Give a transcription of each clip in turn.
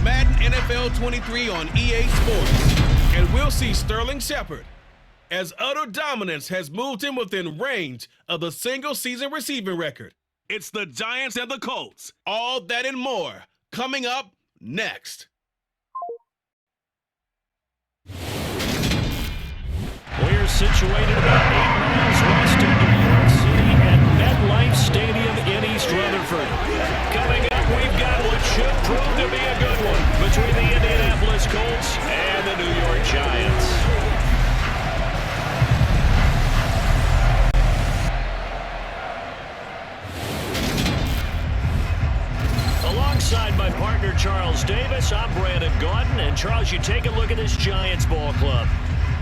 Madden NFL 23 on EA Sports. And we'll see Sterling Shepard, as utter dominance has moved him within range of the single-season receiving record. It's the Giants and the Colts. All that and more coming up next. We're situated about 8 miles west of New York City at MetLife Stadium in East Rutherford. Coming up, we've got what should prove to be a good one between the Indianapolis Colts and the New York Giants. Alongside my partner, Charles Davis, I'm Brandon Gaudin. And Charles, you take a look at this Giants ball club.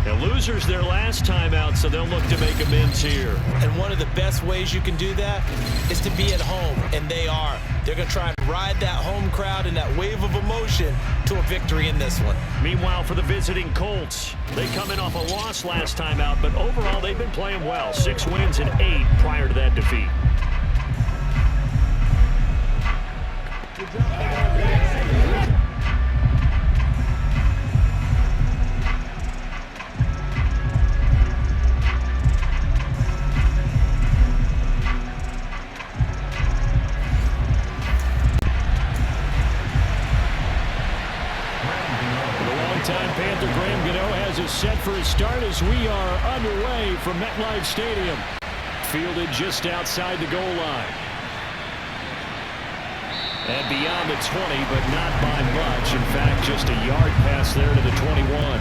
The losers their last time out, so they'll look to make amends here. And one of the best ways you can do that is to be at home, and they are. They're going to try and ride that home crowd and that wave of emotion to a victory in this one. Meanwhile, for the visiting Colts, they come in off a loss last time out, but overall they've been playing well. 6 wins and 8 prior to that defeat. Set for his start as we are underway from MetLife Stadium. Fielded just outside the goal line. And beyond the 20, but not by much. In fact, just a yard pass there to the 21.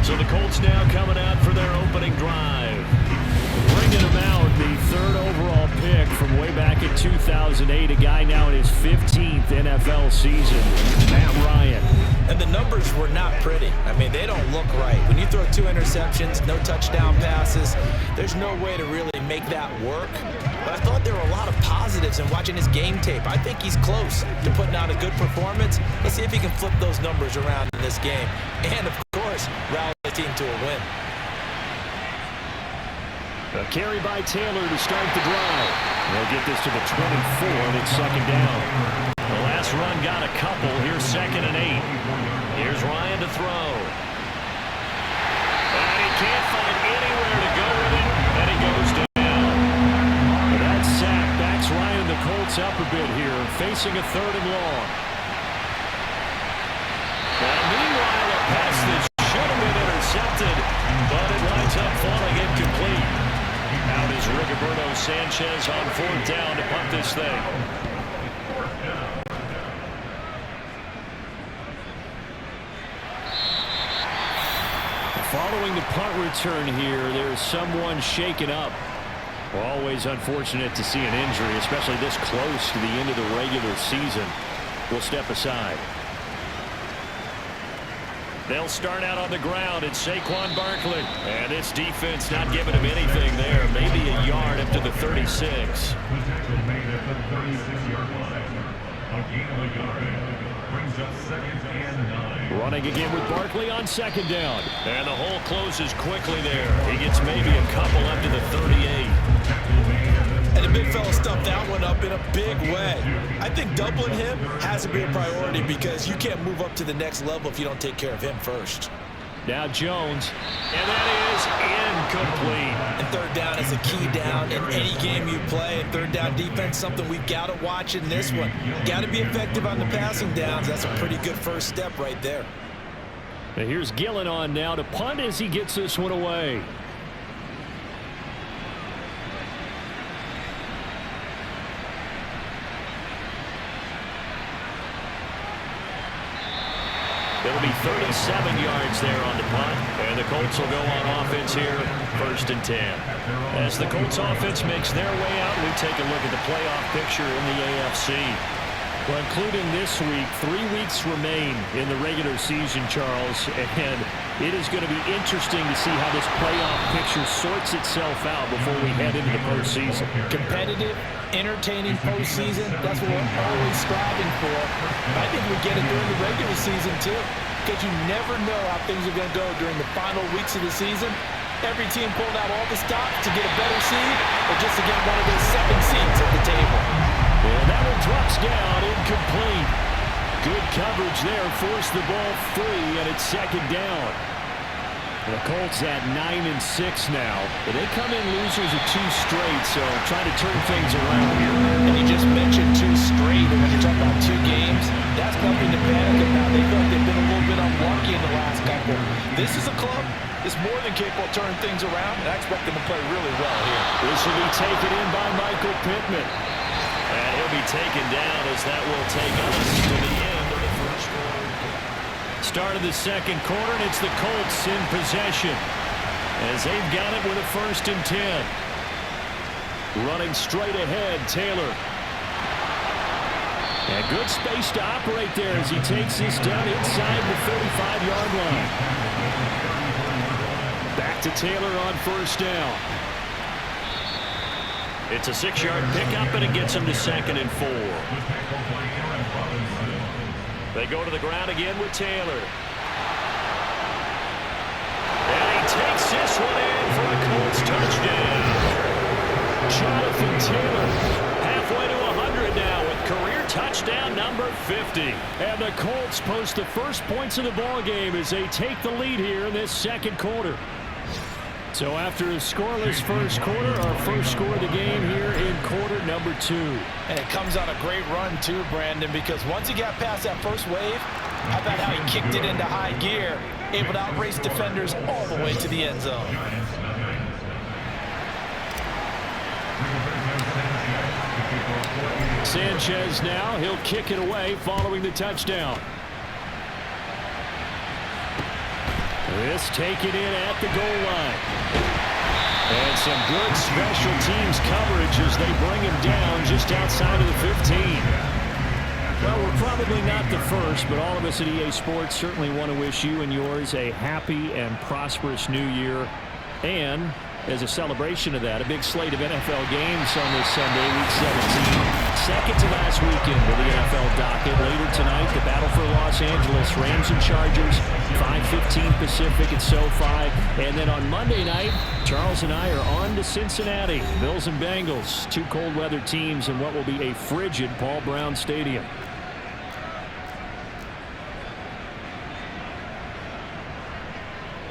So the Colts now coming out for their opening drive. Bringing him out, the 3rd overall pick from way back in 2008. A guy now in his 15th NFL season, Matt Ryan. And the numbers were not pretty. I mean, they don't look right. When you throw 2 interceptions, no touchdown passes, there's no way to really make that work. But I thought there were a lot of positives in watching his game tape. I think he's close to putting out a good performance. Let's see if he can flip those numbers around in this game. And, of course, rally the team to a win. A carry by Taylor to start the drive. They'll get this to the 24, and it's 2nd down. The last run got a couple. Here's 2nd and 8. Here's Ryan to throw. And he can't find anywhere to go with it, and he goes down. That sack backs Ryan and the Colts up a bit here, facing a 3rd and long. And meanwhile, a pass that should have been intercepted, but it winds up falling incomplete. Out is Rigoberto Sanchez on 4th down to punt this thing. Following the punt return here, there's someone shaken up. Always unfortunate to see an injury, especially this close to the end of the regular season. We'll step aside. They'll start out on the ground. It's Saquon Barkley. And this defense not giving him anything there. Maybe a yard up to the 36. Running again with Barkley on 2nd down. And the hole closes quickly there. He gets maybe a couple up to the 38. And the big fella stuffed that one up in a big way. I think doubling him has to be a priority because you can't move up to the next level if you don't take care of him first. Now Jones, and that is incomplete. And 3rd down is a key down in any game you play. And 3rd down defense, something we've got to watch in this one. Got to be effective on the passing downs. That's a pretty good first step right there. And here's Gillen on now to punt as he gets this one away. It'll be 37 yards there on the punt, and the Colts will go on offense here, 1st and 10. As the Colts offense makes their way out, we take a look at the playoff picture in the AFC. Well, including this week, 3 weeks remain in the regular season, Charles, and it is going to be interesting to see how this playoff picture sorts itself out before we head into the postseason. Competitive, entertaining postseason, that's what we're always striving for. I think we get it during the regular season, too, because you never know how things are going to go during the final weeks of the season. Every team pulled out all the stops to get a better seed or just to get one of those 7 seeds at the table. And that one drops down incomplete. Good coverage there. Forced the ball free, and it's second down. The Colts at 9-6 now. But they come in losers of 2 straight, so trying to turn things around here. And you just mentioned 2 straight, and when you're talking about 2 games, that's nothing to panic about. They feel like they've been a little bit unlucky in the last couple. This is a club that's more than capable of turning things around, and I expect them to play really well here. This will be taken in by Michael Pittman. And he'll be taken down as that will take us to the end of the first quarter. Start of the second quarter, and it's the Colts in possession as they've got it with a 1st and 10. Running straight ahead, Taylor. And good space to operate there as he takes this down inside the 35-yard line. Back to Taylor on 1st down. It's a 6-yard pickup, and it gets him to 2nd and 4. They go to the ground again with Taylor. And he takes this one in for a Colts touchdown. Jonathan Taylor halfway to 100 now with career touchdown number 50. And the Colts post the first points of the ball game as they take the lead here in this second quarter. So after a scoreless first quarter, our first score of the game here in quarter number 2. And it comes on a great run too, Brandon, because once he got past that first wave, how about how he kicked it into high gear, able to outrace defenders all the way to the end zone. Sanchez now, he'll kick it away following the touchdown. This taken in at the goal line. And some good special teams coverage as they bring him down just outside of the 15. Well, we're probably not the first, but all of us at EA Sports certainly want to wish you and yours a happy and prosperous new year. And as a celebration of that, a big slate of NFL games on this Sunday, Week 17. Second to last weekend with the NFL docket. Later tonight, the battle for Los Angeles, Rams and Chargers, 5:15 Pacific at SoFi. And then on Monday night, Charles and I are on to Cincinnati. Bills and Bengals, 2 cold weather teams in what will be a frigid Paul Brown Stadium.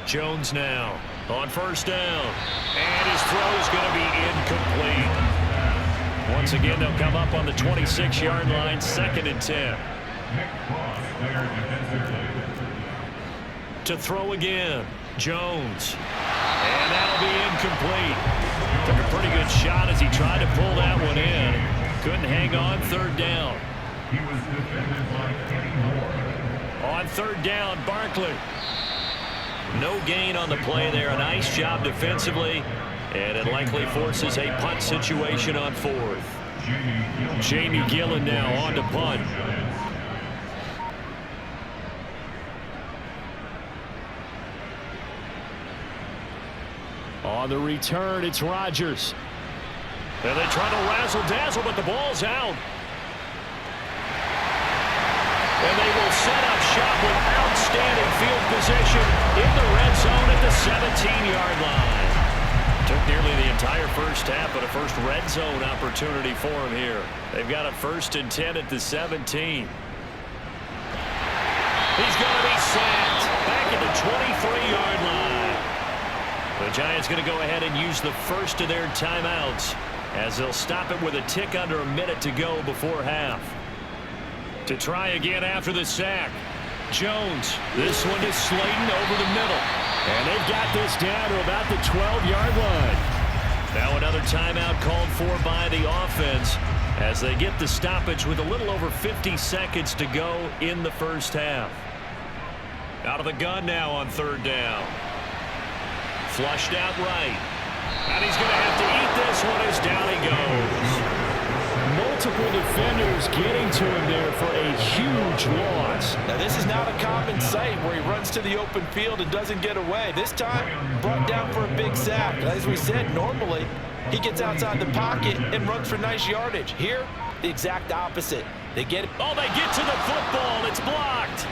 Jones now on 1st down. And his throw is going to be incomplete. Once again, they'll come up on the 26-yard line, 2nd and 10. To throw again, Jones. And that'll be incomplete. Took a pretty good shot as he tried to pull that one in. Couldn't hang on, 3rd down. On 3rd down, Barkley. No gain on the play there. A nice job defensively. And it likely forces a punt situation on 4th. Jamie Gillen now on to punt. On the return, it's Rodgers. And they try to razzle-dazzle, but the ball's out. And they will set up shop with outstanding field position in the red zone at the 17-yard line. Took nearly the entire first half, but a first red zone opportunity for him here. They've got a 1st and 10 at the 17. He's going to be sacked back at the 23-yard line. The Giants going to go ahead and use the first of their timeouts as they'll stop it with a tick under a minute to go before half. To try again after the sack. Jones, this one to Slayton over the middle. And they've got this down to about the 12-yard line. Now another timeout called for by the offense as they get the stoppage with a little over 50 seconds to go in the first half. Out of the gun now on 3rd down. Flushed out right. And he's going to have to eat this one as down he goes. Multiple defenders getting to him there for a huge loss. Now this is not a common sight where he runs to the open field and doesn't get away. This time brought down for a big sack. As we said, normally he gets outside the pocket and runs for nice yardage. Here, the exact opposite. They get it. Oh, they get to the football. It's blocked.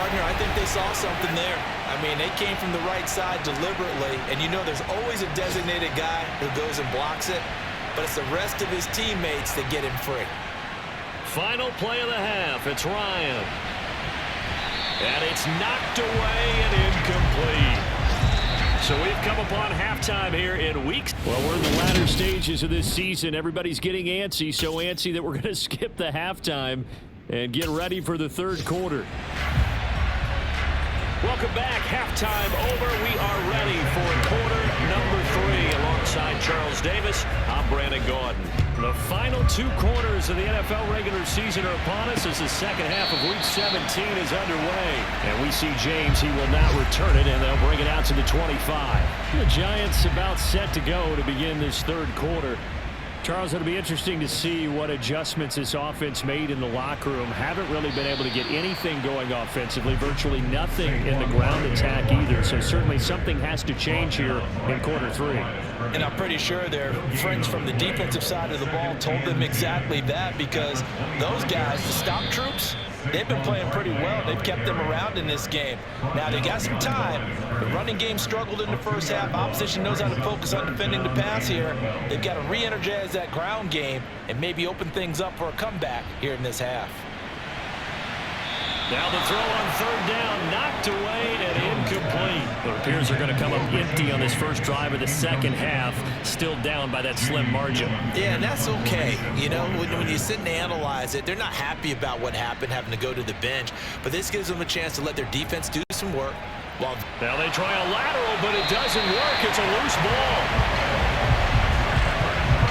partner, I think they saw something there. I mean, they came from the right side deliberately, and you know there's always a designated guy who goes and blocks it, but it's the rest of his teammates that get him free. Final play of the half. It's Ryan. And it's knocked away and incomplete. So we've come upon halftime here in weeks. Well, we're in the latter stages of this season. Everybody's getting antsy, so antsy that we're going to skip the halftime and get ready for the third quarter. Welcome back. Halftime over. We are ready for quarter number 3. Alongside Charles Davis, I'm Brandon Gaudin. The final 2 quarters of the NFL regular season are upon us as the second half of Week 17 is underway. And we see James. He will not return it, and they'll bring it out to the 25. The Giants about set to go to begin this third quarter. Charles, it'll be interesting to see what adjustments this offense made in the locker room. Haven't really been able to get anything going offensively, virtually nothing in the ground attack either. So certainly something has to change here in quarter 3. And I'm pretty sure their friends from the defensive side of the ball told them exactly that, because those guys, the stop troops, they've been playing pretty well. They've kept them around in this game. Now, they got some time. The running game struggled in the first half. Opposition knows how to focus on defending the pass here. They've got to re-energize that ground game and maybe open things up for a comeback here in this half. Now the throw on third down, knocked away and incomplete. It appears they're going to come up empty on this first drive of the second half, still down by that slim margin. Yeah, and that's okay. You know, when you sit and analyze it, they're not happy about what happened, having to go to the bench, but this gives them a chance to let their defense do some work. Now they try a lateral, but it doesn't work. It's a loose ball.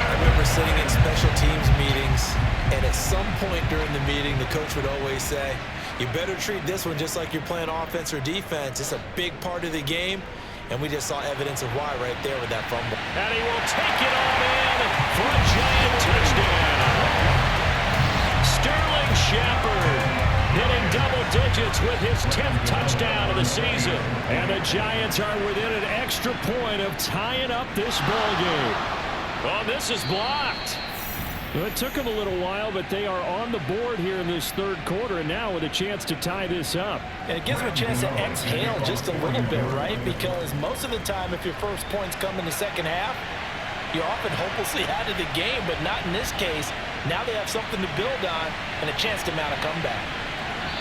I remember sitting in special teams meetings, and at some point during the meeting, the coach would always say, you better treat this one just like you're playing offense or defense. It's a big part of the game, and we just saw evidence of why right there with that fumble. And he will take it all in for a giant touchdown. Sterling Shepard hitting double digits with his 10th touchdown of the season. And the Giants are within an extra point of tying up this ball game. Oh, this is blocked. Well, it took them a little while, but they are on the board here in this third quarter, and now with a chance to tie this up. And it gives them a chance to exhale just a little bit, right? Because most of the time, if your first points come in the second half, you're often hopelessly out of the game, but not in this case. Now they have something to build on and a chance to mount a comeback.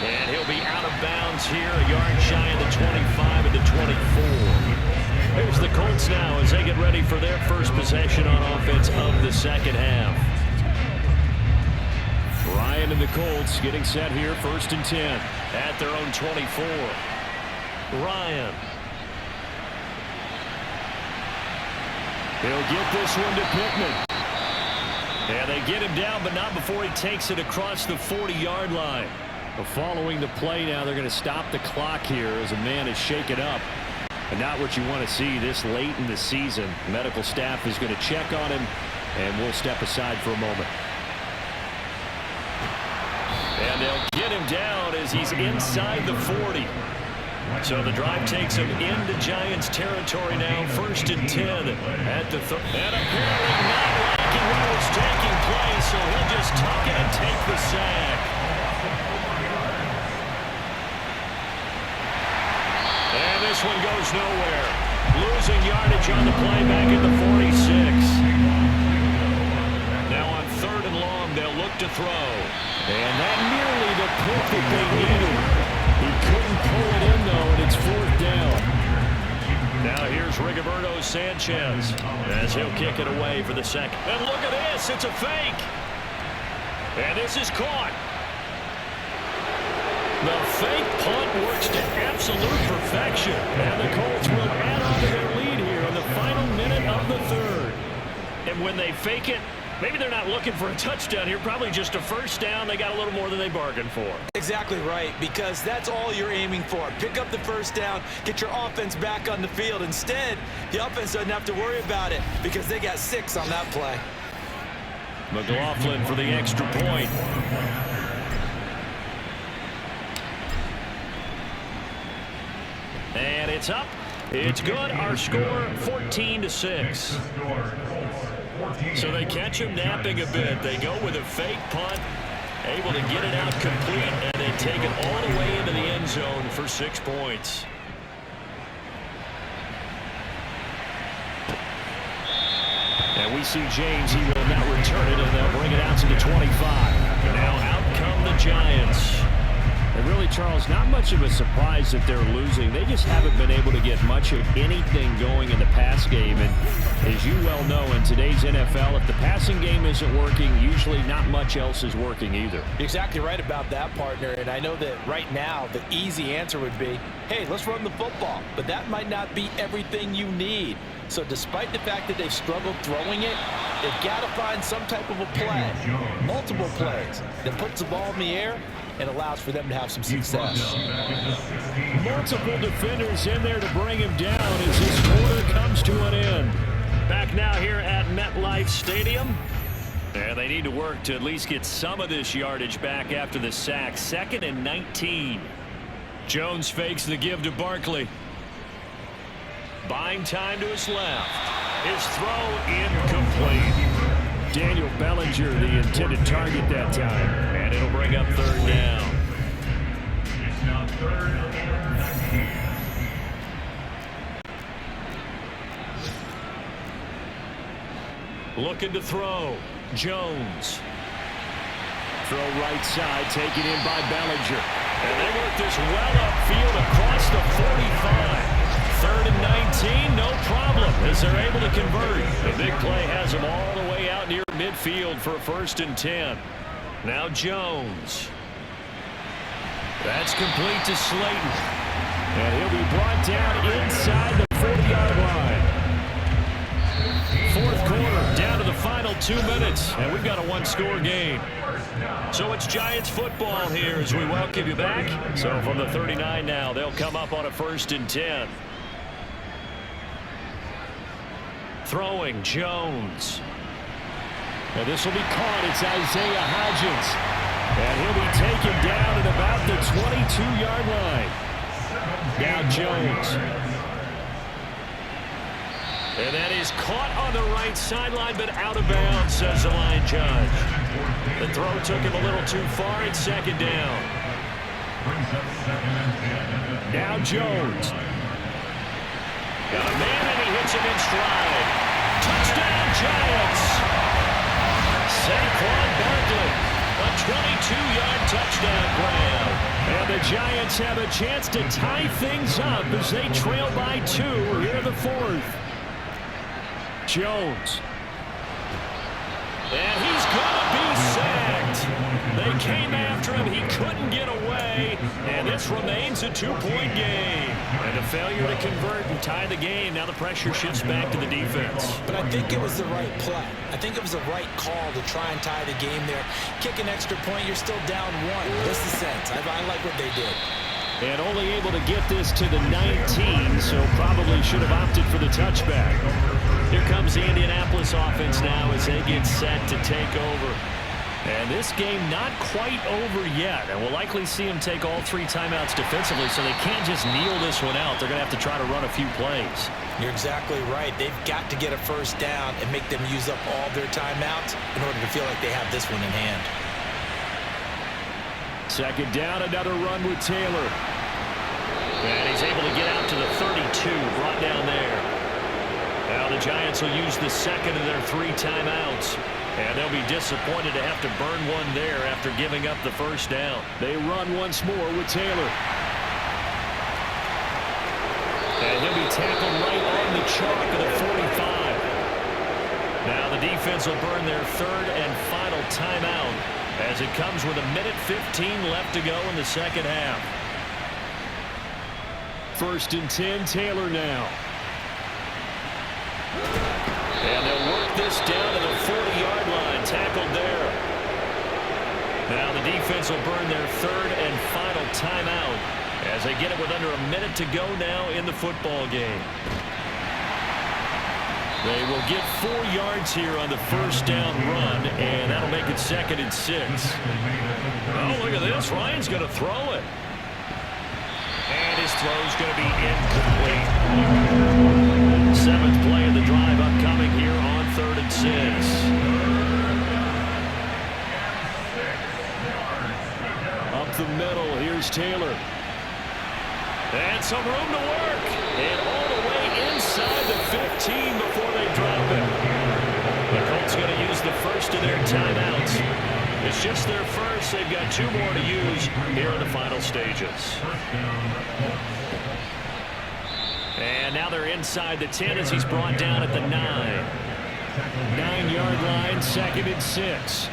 And he'll be out of bounds here, a yard shy of the 25 and the 24. Here's the Colts now as they get ready for their first possession on offense of the second half. Ryan and the Colts getting set here, 1st and 10 at their own 24. Ryan. He'll get this one to Pittman. And they get him down, but not before he takes it across the 40-yard line. Well, following the play now, they're going to stop the clock here as a man is shaken up. And not what you want to see this late in the season. Medical staff is going to check on him, and we'll step aside for a moment. And they'll get him down as he's inside the 40. So the drive takes him into Giants territory now, 1st and 10 at the and apparently not liking what was taking place, so he'll just tuck it and take the sack. And this one goes nowhere. Losing yardage on the play back at the 46. Now on 3rd and long, they'll look to throw. And that nearly the pick that they needed. He couldn't pull it in, though, and it's 4th down. Now here's Rigoberto Sanchez as he'll kick it away for the second. And look at this. It's a fake. And this is caught. The fake punt works to absolute perfection. And the Colts will add on to their lead here in the final minute of the third. And when they fake it, maybe they're not looking for a touchdown here, probably just a first down. They got a little more than they bargained for. Exactly right, because that's all you're aiming for. Pick up the first down, get your offense back on the field. Instead, the offense doesn't have to worry about it because they got 6 on that play. McLaughlin for the extra point. And it's up. It's good. Our score, 14-6. So they catch him napping a bit. They go with a fake punt, able to get it out complete and then take it all the way into the end zone for 6 points. And we see James. He will now return it, and they'll bring it out to the 25. Now out come the Giants. And really, Charles, not much of a surprise that they're losing. They just haven't been able to get much of anything going in the pass game. And as you well know, in today's NFL, if the passing game isn't working, usually not much else is working either. You're exactly right about that, partner. And I know that right now the easy answer would be, hey, let's run the football. But that might not be everything you need. So despite the fact that they've struggled throwing it, they've got to find some type of a play, multiple plays, that puts the ball in the air and allows for them to have some success. Multiple defenders in there to bring him down as this quarter comes to an end. Back now here at MetLife Stadium. And they need to work to at least get some of this yardage back after the sack. 2nd and 19. Jones fakes the give to Barkley. Buying time to his left. His throw incomplete. Daniel Bellinger, the intended target that time. And it'll bring up 3rd down. It's now 3rd and 19. Looking to throw. Jones. Throw right side, taken in by Bellinger. And they work this well upfield across the 45. 3rd and 19, no problem, as they're able to convert. The big play has them all the way out near midfield for 1st and 10. Now Jones. That's complete to Slayton. And he'll be brought down inside the 40-yard line. 4th quarter, down to the final 2 minutes, and we've got a 1-score game. So it's Giants football here as we welcome you back. So from the 39 now, they'll come up on a 1st and 10. Throwing, Jones. Now this will be caught. It's Isaiah Hodgins. And he'll be taken down at about the 22-yard line. Now Jones. And that is caught on the right sideline, but out of bounds, says the line judge. The throw took him a little too far. It's 2nd down. Now Jones. Got a man, and he hits him in stride. Touchdown, Giants. Saquon Barkley, a 22-yard touchdown grab. And the Giants have a chance to tie things up as they trail by 2 here in the 4th. Jones. And he's going to be sacked. They came after him. He couldn't get away. And this remains a 2-point game. And a failure to convert and tie the game. Now the pressure shifts back to the defense. But I think it was the right play. I think it was the right call to try and tie the game there. Kick an extra point, you're still down 1. What's the sense? I like what they did. And only able to get this to the 19, so probably should have opted for the touchback. Here comes the Indianapolis offense now as they get set to take over. And this game not quite over yet. And we'll likely see them take all 3 timeouts defensively, so they can't just kneel this one out. They're going to have to try to run a few plays. You're exactly right. They've got to get a 1st down and make them use up all their timeouts in order to feel like they have this one in hand. 2nd down, another run with Taylor. And he's able to get out to the 32, brought down there. Now the Giants will use the 2nd of their 3 timeouts. And they'll be disappointed to have to burn one there after giving up the 1st down. They run once more with Taylor. And he'll be tackled right on the chalk of the 45. Now the defense will burn their 3rd and final timeout as it comes with 1:15 left to go in the 2nd half. 1st and 10, Taylor now. And they'll work this down to the 40-yard line, tackled there. Now the defense will burn their 3rd and final timeout as they get it with under a minute to go now in the football game. They will get 4 yards here on the 1st down run, and that'll make it 2nd and 6. Oh, look at this. Ryan's going to throw it. And his throw's going to be incomplete. 7th play of the drive upcoming here on 3rd and 6. the middle. Here's Taylor. And some room to work. And all the way inside the 15 before they drop it. The Colts going to use the first of their timeouts. It's just their first. They've got 2 more to use here in the final stages. And now they're inside the 10 as he's brought down at the 9. 9-yard line, 2nd and 6.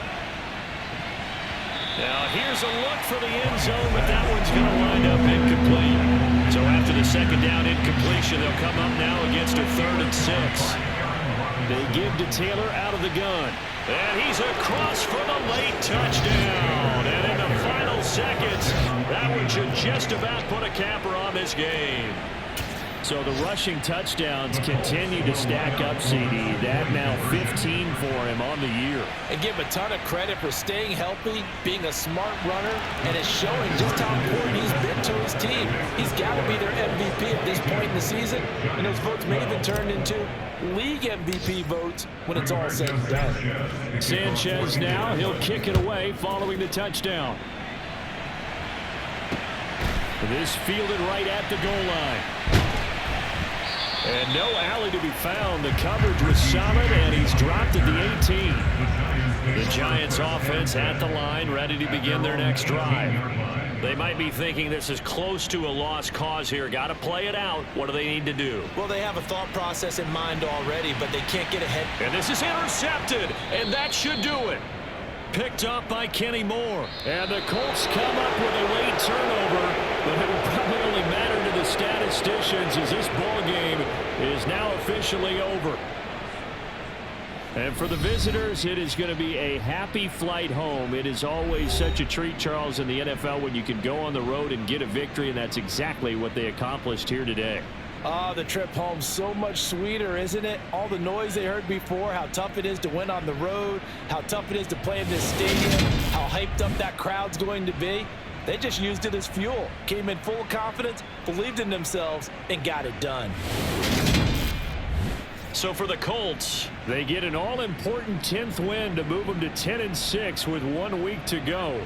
Now here's a look for the end zone, but that one's going to wind up incomplete. So after the 2nd down incompletion, they'll come up now against a 3rd and 6. They give to Taylor out of the gun. And he's across for the late touchdown. And in the final seconds, that one should just about put a capper on this game. So the rushing touchdowns continue to stack up, CD. That now 15 for him on the year. And give him a ton of credit for staying healthy, being a smart runner, and it's showing just how important he's been to his team. He's got to be their MVP at this point in the season, and those votes may even turn into league MVP votes when it's all said and done. Sanchez now, he'll kick it away following the touchdown. This fielded right at the goal line. And no alley to be found. The coverage was solid, and he's dropped at the 18. The Giants offense at the line, ready to begin their next drive. They might be thinking this is close to a lost cause here. Got to play it out. What do they need to do? Well, they have a thought process in mind already, but they can't get ahead. And this is intercepted, and that should do it. Picked up by Kenny Moore. And the Colts come up with a late turnover, but it will probably only matter to the statisticians as this ball game is now officially over. And for the visitors, it is going to be a happy flight home. It is always such a treat, Charles, in the NFL when you can go on the road and get a victory, and that's exactly what they accomplished here today. The trip home so much sweeter, isn't it? All the noise they heard before, how tough it is to win on the road, how tough it is to play in this stadium, how hyped up that crowd's going to be. They just used it as fuel, came in full of confidence, believed in themselves, and got it done. So for the Colts, they get an all-important 10th win to move them to 10-6 with 1 week to go.